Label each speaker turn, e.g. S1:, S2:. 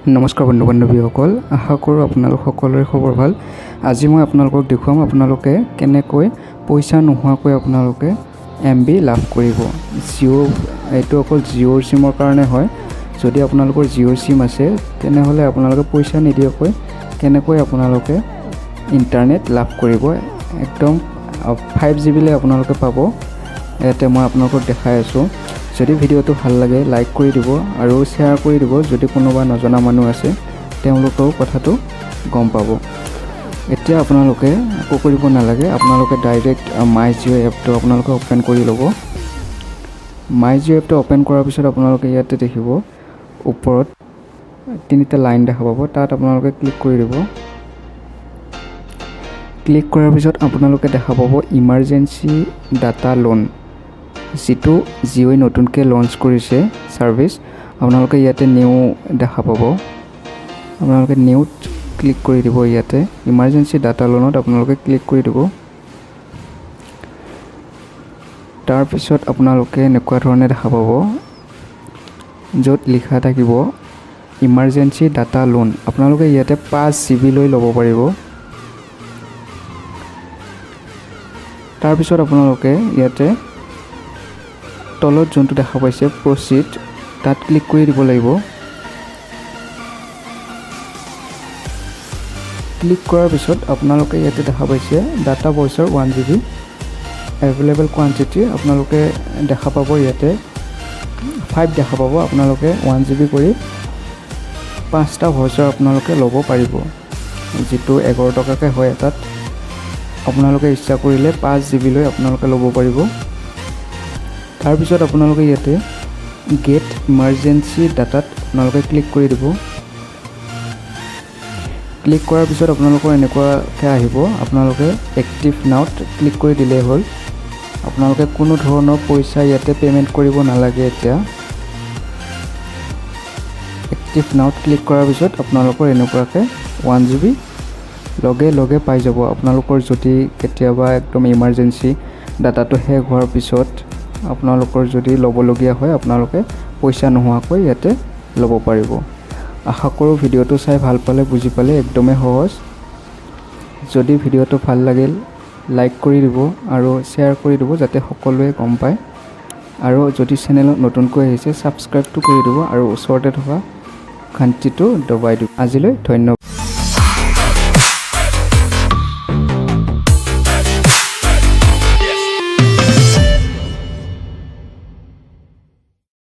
S1: নমস্কাৰ বন্ধু বান্ধৱীসকল, আশা কৰোঁ আপোনালোক সকলোৰে খবৰ ভাল। আজি মই আপোনালোকক দেখুৱাম আপোনালোকে কেনেকৈ পইচা নোহোৱাকৈ আপোনালোকে MB লাভ কৰিব। এইটো অকল জিঅ'ৰ চিমৰ কাৰণে হয়। যদি আপোনালোকৰ জিঅ'ৰ চিম আছে তেনেহ'লে আপোনালোকে পইচা নিদিয়াকৈ কেনেকৈ আপোনালোকে ইণ্টাৰনেট লাভ কৰিব। একদম 5GB আপোনালোকে পাব। ইয়াতে মই আপোনালোকক দেখাই আছোঁ। যদি ভিডিঅ'টো ভাল লাগে লাইক কৰি দিব আৰু শ্বেয়াৰ কৰি দিব। যদি কোনোবা নজনা মানুহ আছে তেওঁলোকেও কথাটো গম পাব। এতিয়া আপোনালোকে একো কৰিব নালাগে, আপোনালোকে ডাইৰেক্ট মাই জিঅ' এপটো আপোনালোকে অ'পেন কৰি ল'ব। মাই জিঅ' এপটো অ'পেন কৰাৰ পিছত আপোনালোকে ইয়াতে দেখিব ওপৰত তিনিটা লাইন দেখা পাব, তাত আপোনালোকে ক্লিক কৰি দিব। ক্লিক কৰাৰ পিছত আপোনালোকে দেখা পাব ইমাৰ্জেঞ্চি ডাটা লোন, যিটো জিঅ'ই নতুনকৈ লঞ্চ কৰিছে ছাৰ্ভিচ। আপোনালোকে ইয়াতে নিউ দেখা পাব, আপোনালোকে নিউত ক্লিক কৰি দিব। ইয়াতে ইমাৰ্জেঞ্চি ডাটা লোনত আপোনালোকে ক্লিক কৰি দিব। তাৰপিছত আপোনালোকে এনেকুৱা ধৰণে দেখা পাব য'ত লিখা থাকিব ইমাৰ্জেঞ্চি ডাটা লোন। আপোনালোকে ইয়াতে 5GB লৈ ল'ব পাৰিব। তাৰপিছত আপোনালোকে ইয়াতে তলত যোনটো দেখা পাইছে প্ৰচিড, তাত ক্লিক কৰি দিব লাগিব। ক্লিক কৰাৰ পিছত আপোনালোকে ইয়াতে দেখা পাইছে ডাটা ভইচৰ 1GB এভেইলেবল কোৱান্টিটি আপোনালোকে দেখা পাব। ইয়াতে 5 দেখা পাব। আপোনালোকে 1GB কৰি 5টা ভইচৰ আপোনালোকে ল'ব পাৰিব, যিটো 11 টকাকৈ হয় এটাত। আপোনালোকে ইচ্ছা কৰিলে 5GB লৈ আপোনালোকে ল'ব পাৰিব। তাৰপিছত আপোনালোকে ইয়াতে গেট ইমাৰ্জেঞ্চি ডাটাত আপোনালোকে ক্লিক কৰি দিব। ক্লিক কৰাৰ পিছত আপোনালোকৰ এনেকুৱাকৈ আহিব। আপোনালোকে এক্টিভ নাওত ক্লিক কৰি দিলেই হ'ল। আপোনালোকে কোনো ধৰণৰ পইচা ইয়াতে পে'মেণ্ট কৰিব নালাগে। এতিয়া এক্টিভ নাওত ক্লিক কৰাৰ পিছত আপোনালোকৰ এনেকুৱাকৈ 1GB লগে লগে পাই যাব। আপোনালোকৰ যদি কেতিয়াবা একদম ইমাৰ্জেঞ্চি ডাটাটো শেষ হোৱাৰ পিছত আপোনালোকৰ যদি ল'বলগীয়া হয় আপোনালোকে পইচা নোহোৱাকৈ ইয়াতে ল'ব পাৰিব। আশা কৰোঁ ভিডিঅ'টো চাই ভাল পালে, বুজি পালে। একদমেই সহজ। যদি ভিডিঅ'টো ভাল লাগিল লাইক কৰি দিব আৰু শ্বেয়াৰ কৰি দিব যাতে সকলোৱে গম পায়। আৰু যদি চেনেলত নতুনকৈ আহিছে ছাবস্ক্ৰাইবটো কৰি দিব আৰু ওচৰতে থকা ঘণ্টিটো দবাই দিব। আজিলৈ ধন্যবাদ।